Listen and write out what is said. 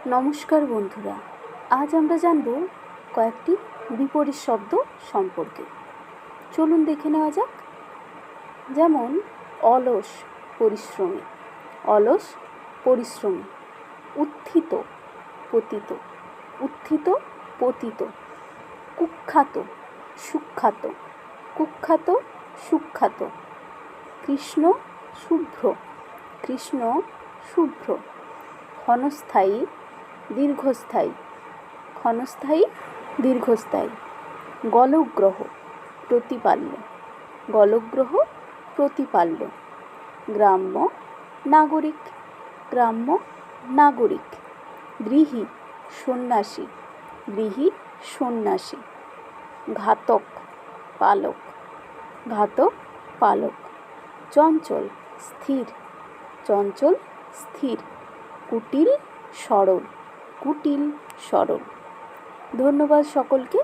নমস্কার বন্ধুরা, আজ আমরা জানব কয়েকটি বিপরীত শব্দ সম্পর্কে। চলুন দেখে নেওয়া যাক। যেমন অলস পরিশ্রমী, অলস পরিশ্রমী। উত্থিত পতিত, উত্থিত পতিত। কুখ্যাত সুখ্যাত, কুখ্যাত সুখ্যাত। কৃষ্ণ শুভ্র, কৃষ্ণ শুভ্র। ক্ষণস্থায়ী দীর্ঘস্থায়ী, ক্ষণস্থায়ী দীর্ঘস্থায়ী। গলগ্রহ প্রতিপাল্য, গলগ্রহ প্রতিপাল্য। গ্রাম্য নাগরিক, গ্রাম্য নাগরিক। গৃহী সন্ন্যাসী, গৃহী সন্ন্যাসী। ঘাতক পালক, ঘাতক পালক। চঞ্চল স্থির, চঞ্চল স্থির। কুটিল সরল, কুটিল সরল। ধন্যবাদ সকলকে।